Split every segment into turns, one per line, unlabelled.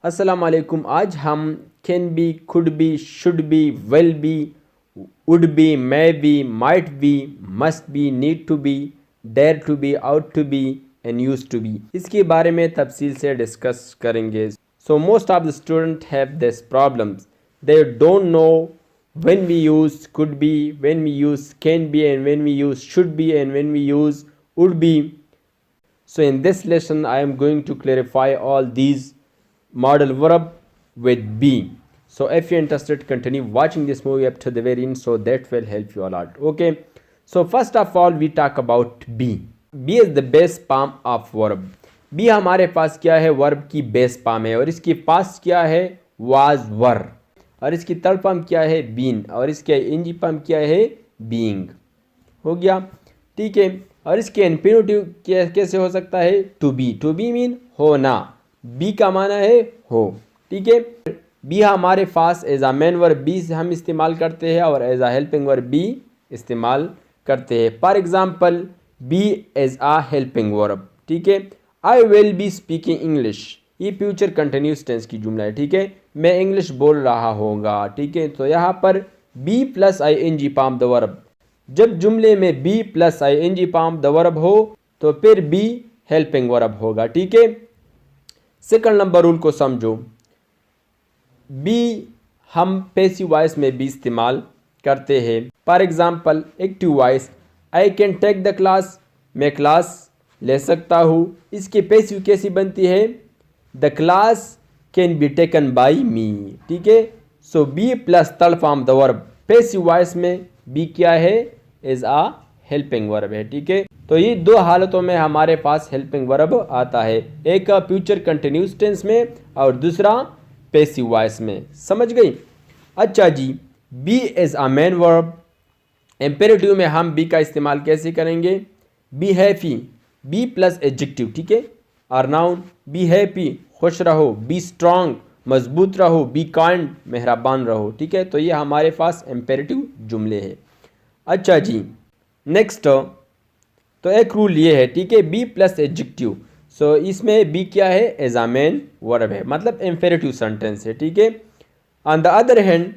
अस्सलाम वालेकुम। आज हम can be, could be, should be, will be, would be, may be, might be, must be, need to be, dare to be, ought to be and use to be, इसके बारे में तफसील से discuss करेंगे। So most of the student have this problems, they don't know when we use could be, when we use can be, and when we use should be, and when we use would be. So in this lesson I am going to clarify all these modal verb with be. So if you're interested, continue watching this movie up to the very end, so that will help you a lot. Okay, so first of all we talk about be. Be is the base form of verb. be हमारे पास क्या है, verb की base form है, और इसकी past क्या है, was, were, और इसकी थर्ड फॉर्म क्या है, बीन, और इसके इंजी फॉर्म क्या है, बीइंग। हो गया, ठीक है। और इसके इन्फिनिटिव कैसे हो सकता है, to be. To be mean होना, बी का माना है हो, ठीक है। बी हमारे पास as a main verb be से हम इस्तेमाल करते हैं, और as a helping verb be इस्तेमाल करते हैं। For example be as a helping verb, ठीक है। I will be speaking English, ये फ्यूचर कंटिन्यूस टेंस की जुमला है, ठीक है। मैं इंग्लिश बोल रहा होगा, ठीक है। तो यहाँ पर be plus I N G form the verb, जब जुमले में be plus I N G form the verb हो तो फिर बी हेल्पिंग वर्ब होगा, ठीक है। सेकंड नंबर रूल को समझो। बी हम पैसिव वॉइस में भी इस्तेमाल करते हैं। For example active voice, I can take the class, मैं क्लास ले सकता हूँ। इसकी पैसिव कैसी बनती है, the class can be taken by me, ठीक है। So be plus third form the verb, passive voice में बी क्या है, इज अ हेल्पिंग वर्ब है, ठीक है। तो ये दो हालतों में हमारे पास हेल्पिंग वर्ब आता है, एक फ्यूचर कंटिन्यूस टेंस में और दूसरा पैसिव वॉइस में। समझ गई? अच्छा जी, be is a main verb. Imperative में हम बी का इस्तेमाल कैसे करेंगे, be happy, be plus adjective, ठीक है। और नाउन, बी हैप्पी खुश रहो, बी स्ट्रांग मजबूत रहो, बी काइंड मेहरबान रहो, ठीक है। तो ये हमारे पास इम्पेरेटिव जुमले हैं। अच्छा जी, नेक्स्ट, तो एक रूल ये है, ठीक है, बी प्लस एडजेक्टिव। सो इसमें बी क्या है, एज अ मेन वर्ब है, मतलब इम्पेरेटिव सेंटेंस है, ठीक है। On the other hand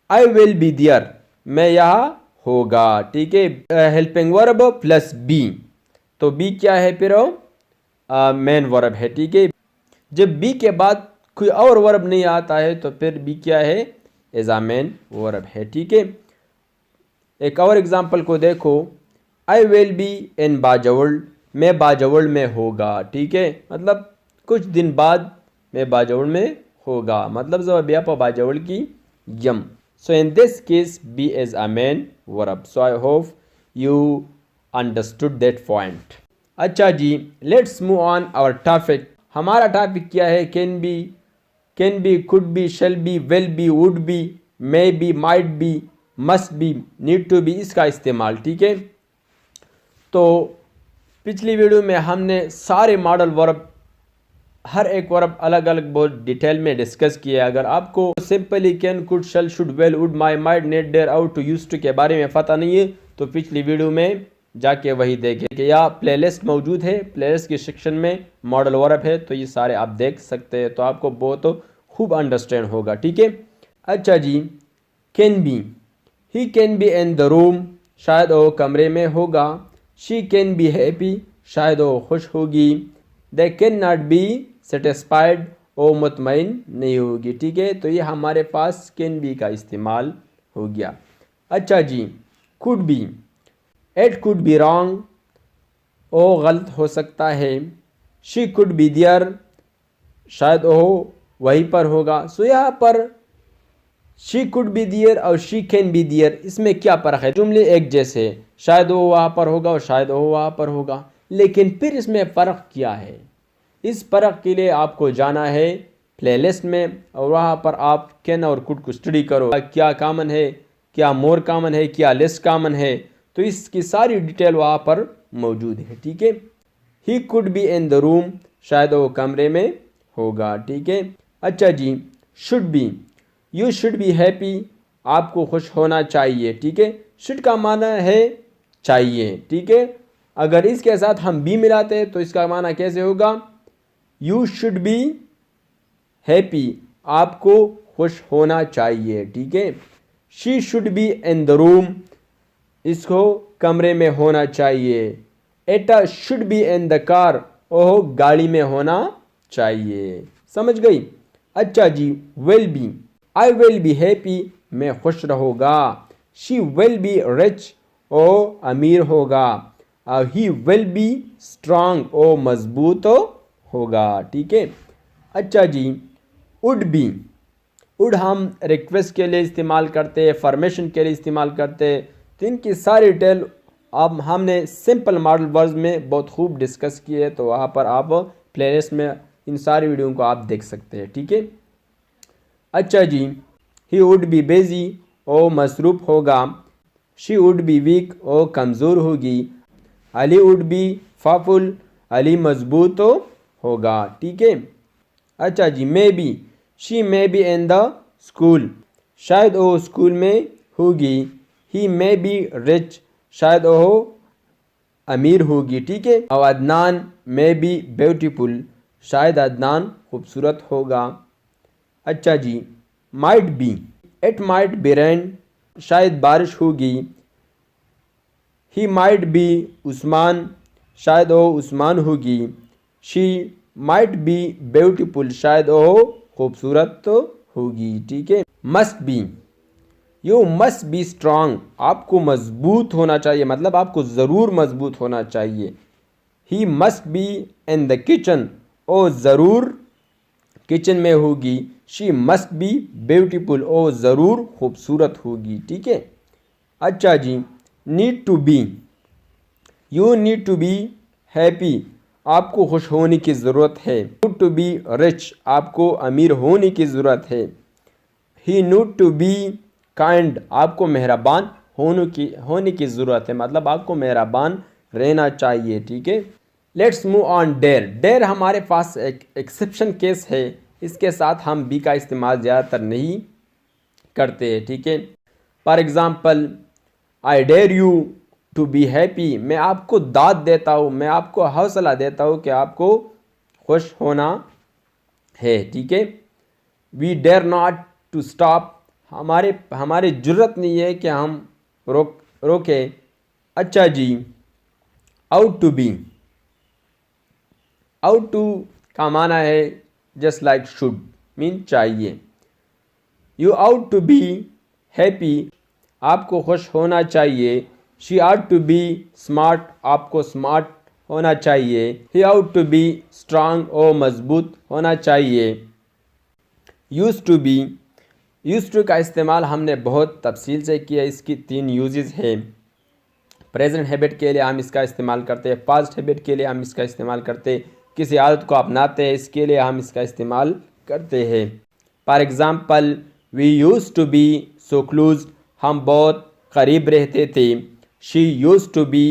I will be there, मैं यहाँ होगा, ठीक है, हेल्पिंग वर्ब प्लस बी। तो बी क्या है फिर, मेन वर्ब है, ठीक है। जब बी के बाद कोई और वर्ब नहीं आता है तो फिर बी क्या है, एज अ मेन वर्ब है, ठीक है। एक और एग्जांपल को देखो, आई विल बी इन बाजवल, मैं बाजवल में होगा, ठीक है। मतलब कुछ दिन बाद मैं बाजवल में होगा, मतलब जब ब्याह पर बाजवल की यम। So in this case be is a main verb. So I hope you understood that point. अच्छा जी, let's move on our topic. हमारा टॉपिक क्या है, can be, could be, shall be, will be, would be, may be, might be, must be, need to be, इसका इस्तेमाल, ठीक है। तो पिछली वीडियो में हमने सारे मॉडल वर्ब, हर एक वर्ब अलग अलग बहुत डिटेल में डिस्कस किया। अगर आपको simply can, could, shall, should, will, would, may, might, need, dare, ought to, used to के बारे में पता नहीं है तो पिछली वीडियो में जाके वही देखें कि या प्लेलिस्ट मौजूद है, प्लेलिस्ट के सेक्शन में मॉडल वर्ब है, तो ये सारे आप देख सकते हैं, तो आपको बहुत खूब अंडरस्टैंड होगा, ठीक है। अच्छा जी, can be, he can be in the room, शायद वो कमरे में होगा। शी कैन बी हैप्पी, शायद वो खुश होगी। They can not be satisfied, वो मुतमईन नहीं होगी, ठीक है। तो ये हमारे पास कैन बी का इस्तेमाल हो गया। अच्छा जी, could be, it could be wrong, वो गलत हो सकता है। शी कुड बी देयर, शायद वो वहीं पर होगा। सो यहाँ पर शी कुड बी देयर और शी कैन बी देयर, इसमें क्या फ़र्क है, जुमले एक जैसे, शायद वो वहाँ पर होगा और शायद वो वहाँ पर होगा, लेकिन फिर इसमें फ़र्क क्या है, इस फ़र्क के लिए आपको जाना है प्लेलिस्ट में, और वहाँ पर आप कैन और कुड को स्टडी करो, क्या कॉमन है, क्या मोर कॉमन है, क्या लेस कॉमन है, तो इसकी सारी डिटेल वहाँ पर मौजूद है, ठीक है। He could be in the room, शायद वो कमरे में होगा, ठीक है। अच्छा जी, should be, you should be happy, आपको खुश होना चाहिए, ठीक है। शुड का माना है चाहिए, ठीक है। अगर इसके साथ हम बी मिलाते हैं तो इसका माना कैसे होगा, यू शुड बी हैप्पी आपको खुश होना चाहिए, ठीक है। She should be in the room इसको कमरे में होना चाहिए। It should be in the car ओह गाड़ी में होना चाहिए। समझ गई? अच्छा जी, will be I will be happy मैं खुश रहूँगा। शी विल बी रिच ओ अमीर होगा। ही विल बी स्ट्रांग ओ मजबूत होगा, ठीक है। अच्छा जी, वुड बी वुड हम रिक्वेस्ट के लिए इस्तेमाल करते हैं, फॉर्मेशन के लिए इस्तेमाल करते हैं। तो इनकी सारी डिटेल अब हमने सिंपल मॉडल वर्ड्स में बहुत खूब डिस्कस किए, तो वहाँ पर आप प्लेलिस्ट में इन सारी वीडियो को आप देख सकते हैं, ठीक है। अच्छा जी, ही वुड बी बिजी ओ मसरूफ़ होगा। शी वुड बी वीक ओ कमज़ोर होगी। Ali would be powerful Ali मजबूत होगा, ठीक है। अच्छा जी, may be she may be in the school शायद वो स्कूल में होगी। ही मे बी रिच शायद वो अमीर होगी, ठीक है। और अदनान मे बी ब्यूटीफुल शायद अदनान खूबसूरत होगा। अच्छा जी, might be it might be rain शायद बारिश होगी। ही माइट बी उस्मान शायद वो उस्मान होगी। शी माइट बी ब्यूटीफुल शायद वो खूबसूरत तो होगी, ठीक है। Must be you must be strong आपको मजबूत होना चाहिए, मतलब आपको ज़रूर मजबूत होना चाहिए। He must be in the kitchen ओ ज़रूर किचन में होगी। शी मस्ट बी ब्यूटीफुल ओ ज़रूर खूबसूरत होगी, ठीक है। अच्छा जी, need to be you need to be happy आपको खुश होने की ज़रूरत है। नीड टू बी रिच आपको अमीर होने की ज़रूरत है। ही नीड टू बी काइंड आपको मेहरबान होने की ज़रूरत है, मतलब आपको मेहरबान रहना चाहिए, ठीक है। Let's move on dare dare हमारे पास एक एक्सेप्शन केस है, इसके साथ हम बी का इस्तेमाल ज़्यादातर नहीं करते हैं, ठीक है। For example I dare you to be happy मैं आपको दाद देता हूँ, मैं आपको हौसला देता हूँ कि आपको खुश होना है, ठीक है। We dare not to stop हमारे जुर्रत नहीं है कि हम रोके। अच्छा जी, ought to be ought to का माना है जस्ट लाइक शुड मीन चाहिए। You ought to be happy आपको खुश होना चाहिए। She ought to be smart आपको स्मार्ट होना चाहिए। He ought to be strong और मजबूत होना चाहिए। Use to be use to का इस्तेमाल हमने बहुत तफसील से किया, इसकी 3 यूजेस है। प्रेजेंट हैबिट के लिए हम इसका इस्तेमाल करते हैं, पास्ट हैबिट के लिए हम इसका इस्तेमाल करते हैं, किसी आदत को अपनाते हैं इसके लिए हम इसका इस्तेमाल करते हैं। For example we use to be so close हम बहुत करीब रहते थे। She use to be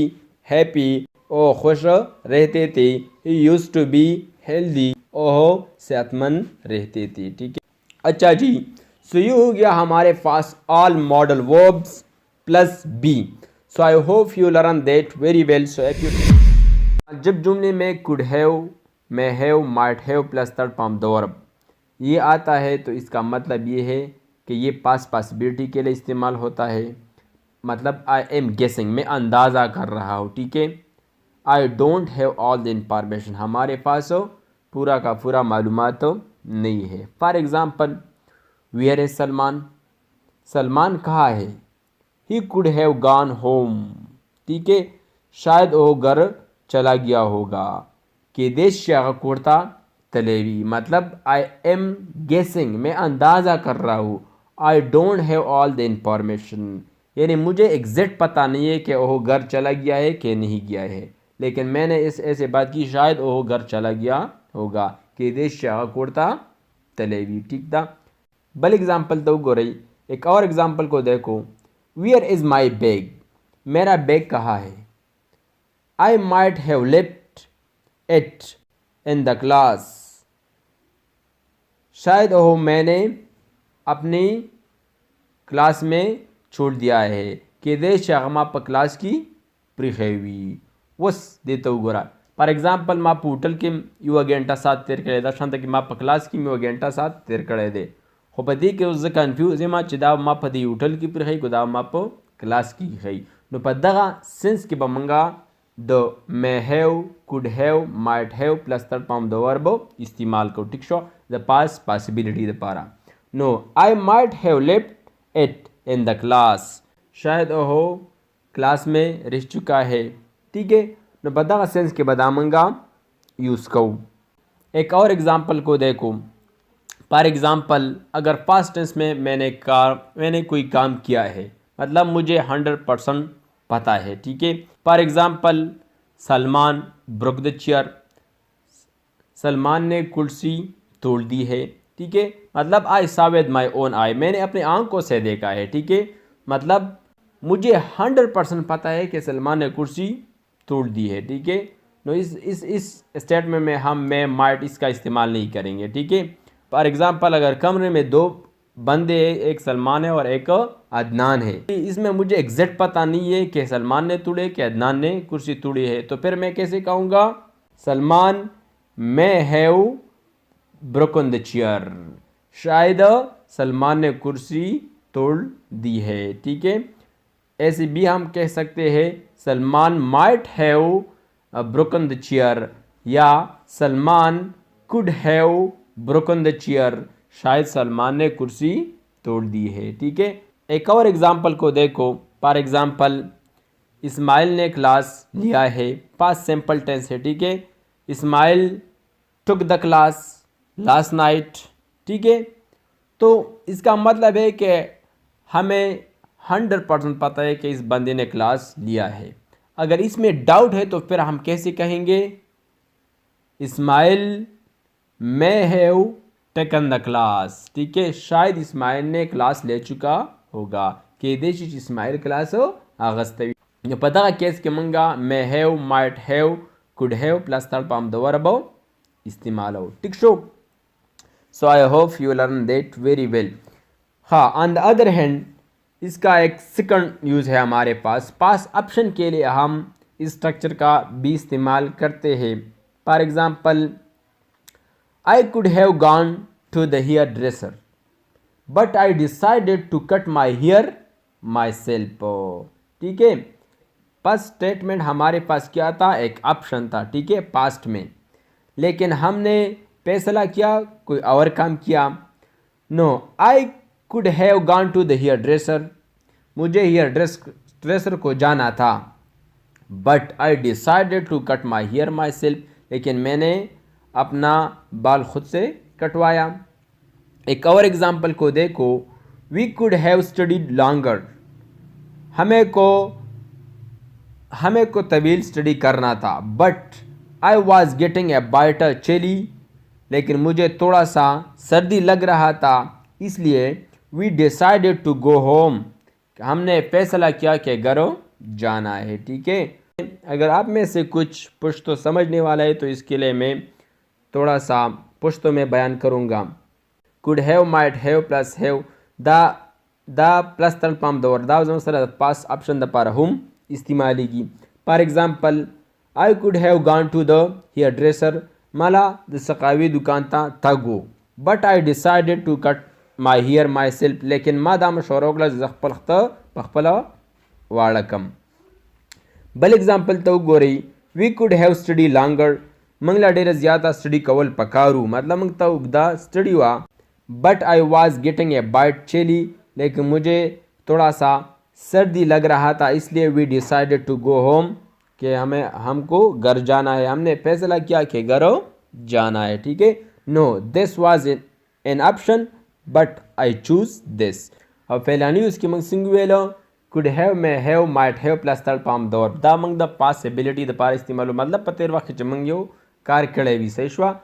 happy ओ खुश रहते थे। He use to be healthy ओ सेहतमंद रहते थे, ठीक है। अच्छा जी, सो ये हो गया हमारे पास all modal verbs plus be. So I hope you learn that very well. So if you जब जुमले में could have may have might have plus third form the verb ये आता है तो इसका मतलब ये है कि ये पास पॉसिबिलिटी के लिए इस्तेमाल होता है, मतलब आई एम गेसिंग मैं अंदाज़ा कर रहा हूँ, ठीक है। I don't have all the information हमारे पास पूरा का पूरा मालूमात तो नहीं है। For example where is Salman Salman कहाँ है। He could have gone home, ठीक है, शायद वो घर चला गया होगा। कि देश कुर्ता तलेवी मतलब आई एम गेसिंग मैं अंदाज़ा कर रहा हूँ। आई don't have all the information यानी मुझे एग्जैक्ट पता नहीं है कि वो घर चला गया है कि नहीं गया है, लेकिन मैंने इस ऐसे बात की शायद वो घर चला गया होगा। कि देश कुर्ता तलेवी, ठीक था। बल एग्जाम्पल तो गो रही, एक और एग्जाम्पल को देखो। वेयर इज़ माई बैग मेरा बैग कहाँ है। आई might have left it in the class शायद वो मैंने अपनी क्लास में छोड़ दिया है। कि दे शागमा पर क्लास की प्रिखेवी वस देता गोरा फॉर एग्जांपल मां पे होटल के यू घंटा साथ तेर करे दा शांत कि मां पे क्लास की यू घंटा साथ तेर करे दे हो पदी के उस कंफ्यूज मा चिदा मां पे दी होटल की पर है गुदा मां पे क्लास की है नो पदगा सेंस के बमंगा the may have could have might have plus third form the verb इस्तेमाल को ठीक show the past possibility the पारा no I might have left it in the class शायद हो क्लास में रह चुका है ठीक है नो बदा सेंस के बदामंगा यूज़ करो एक और एग्जांपल को देखो फॉर एग्जांपल अगर पास्ट टेंस में मैंने कोई काम किया है मतलब मुझे 100% पता है ठीक है for example Salman broke the chair Salman ने कुर्सी तोड़ दी है ठीक है मतलब I saw with my own I मैंने अपने आंखों से देखा है ठीक है मतलब मुझे 100% पता है कि सलमान ने कुर्सी तोड़ दी है ठीक है नो इस स्टेटमेंट में हम मैं माइट इसका इस्तेमाल नहीं करेंगे ठीक है फॉर एग्जांपल अगर कमरे में दो बंदे एक सलमान है और एक अदनान है इसमें मुझे एग्जैक्ट पता नहीं है कि सलमान ने तोड़े कि अदनान ने कुर्सी तोड़ी है तो फिर मैं कैसे कहूँगा सलमान मैं हैव ब्रोकन द चेयर शायद सलमान ने कुर्सी तोड़ दी है ठीक है ऐसे भी हम कह सकते हैं Salman might have broken the chair या Salman could have broken the chair शायद सलमान ने कुर्सी तोड़ दी है ठीक है एक और एग्जांपल को देखो फॉर एग्जांपल इस्माइल ने क्लास लिया है पास्ट सिंपल टेंस है ठीक है Ismail took the class last night ठीक है तो इसका मतलब है कि हमें 100% पता है कि इस बंदे ने क्लास लिया है अगर इसमें डाउट है तो फिर हम कैसे कहेंगे Ismail may have taken the class ठीक है शायद इस्माइल ने क्लास ले चुका होगा कि देश इस्माइल क्लास हो आगस्तवी पता केस के मंगा मे have might have could have plus third form the verb इस्तेमाल हो ठीक show so I hope you learn that very well हाँ ऑन द अदर हैंड इसका एक सेकंड यूज़ है हमारे पास पास ऑप्शन के लिए हम इस स्ट्रक्चर का भी इस्तेमाल करते हैं for example I could have gone to the hairdresser, but I decided to cut my hair myself. ठीक है फर्स्ट स्टेटमेंट हमारे पास क्या था एक ऑप्शन था ठीक है पास्ट में लेकिन हमने फैसला किया कोई और काम किया no I could have gone to the hairdresser मुझे हेयर ड्रेसर को जाना था but I decided to cut my hair myself लेकिन मैंने अपना बाल खुद से कटवाया एक और एग्जांपल को देखो we could have studied longer हमें को तवील स्टडी करना था but I was getting a bit chilly लेकिन मुझे थोड़ा सा सर्दी लग रहा था इसलिए we decided to go home हमने फैसला किया कि घरों जाना है ठीक है अगर आप में से कुछ पुश्तो समझने वाला है तो इसके लिए मैं थोड़ा सा पुश्तो में बयान करूँगा could have might have plus have the plus third form the word past option the पार हम इस्तेमाल की for example I could have gone to the hairdresser मला द सकावी दुकान था go but I decided to cut my hair myself लेकिन मा दाम शोरोगला पखपल वाड़कम बल एग्जांपल तो गोरी we could have study longer मंगला डेर ज़्यादा स्टडी कवल पकारू मतलब मंग तो उगदा स्टडी हुआ but I was getting a bit chilly लेकिन मुझे थोड़ा सा सर्दी लग रहा था इसलिए we decided to go home कि हमको घर जाना है हमने फैसला किया कि घर जाना है ठीक है no this was an option but I choose this अब फैलानी उसकी मंग सिंगुएलो could have may have might have plus third form दौर दा मंग द पॉसिबिलिटी द पार इस्तेमाल मतलब पतेर वक्त मंगियो कार कड़े भी सहीशवा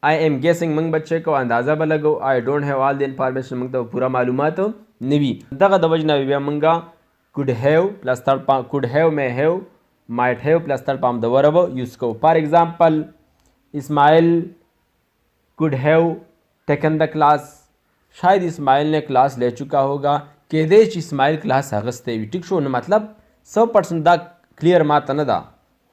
आई एम गेसिंग मंग बच्चे को अंदाज़ा ब लगो आई don't have all the information मंग तो पूरा मालूमात हो निवी दगा दवजना भी मंगा could have plus third form could have may have might have plus third form the verb use को for example Ismail could have taken the class शायद इस्माइल ने क्लास ले चुका होगा केदेश इस्माइल क्लास अगस्ते भी टिक शो मतलब 100% दा क्लियर मात न दा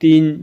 3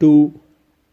2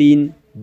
3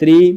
3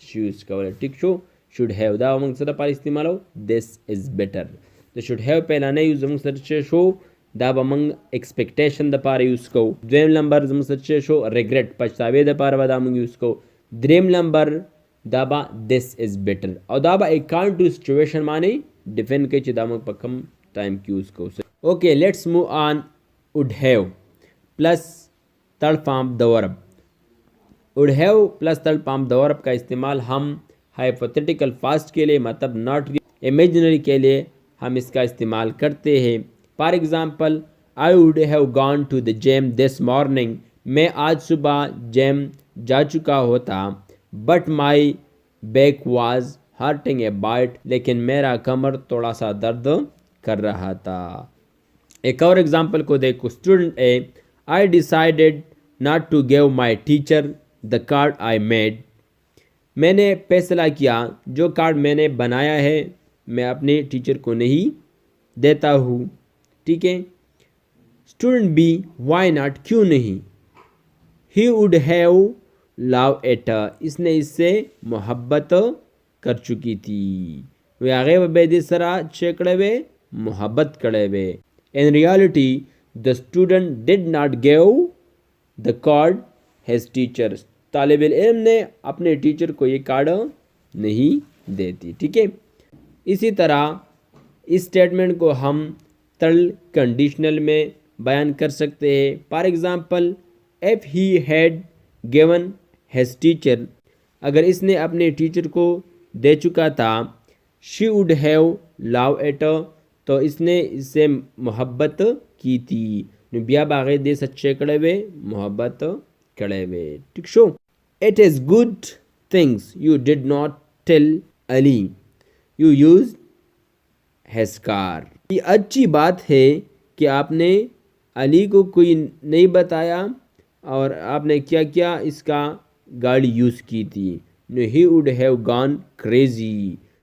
यूज़ कवल टिक शो शुड हैव दा मंग सदा पार इस्तेमाल हो दिस इज बेटर तो शुड हैव पहला नहीं यूज मंग सदा शो दा बमंग एक्सपेक्टेशन द पार यूज को द्वेम नंबर मंग सदा शो रिग्रेट पछतावे द पार बदा मंग यूज को द्रेम नंबर दाबा दिस इज बेटर और दाबा एक कांट टू सिचुएशन माने डिफेंड के च दामंग पकम टाइम की यूज को okay let's move on would have plus third form the verb would have plus third form the verb का इस्तेमाल हम हाइपोथेटिकल फास्ट के लिए मतलब नॉट इमेजिनरी के लिए हम इसका इस्तेमाल करते हैं for example I would have gone to the gym this morning मैं आज सुबह जिम जा चुका होता but my back was hurting a bit लेकिन मेरा कमर थोड़ा सा दर्द कर रहा था एक और एग्जांपल को देखो student A I decided not to give my teacher the card I made मैंने फैसला किया जो कार्ड मैंने बनाया है मैं अपने टीचर को नहीं देता हूँ ठीक है स्टूडेंट बी वाई नॉट क्यों नहीं he would have love at इसने इससे मोहब्बत कर चुकी थी वे आगे बेदिसरा चेकड़े वे मोहब्बत करे वे in reality the student did not give the card has teacher तालिब इल्म ने अपने टीचर को ये कार्ड नहीं देती ठीक है इसी तरह इस स्टेटमेंट को हम थर्ड कंडीशनल में बयान कर सकते हैं for example if he had given has teacher अगर इसने अपने टीचर को दे चुका था she would have love at तो इसने इससे मोहब्बत की थी बिया बागे दे सच्चे कड़े वे मोहब्बत कड़े वे ठीक so it is good things you did not tell Ali you use has car ये अच्छी बात है कि आपने अली को कोई नहीं बताया और आपने क्या क्या इसका गाड़ी यूज़ की थी he would have gone crazy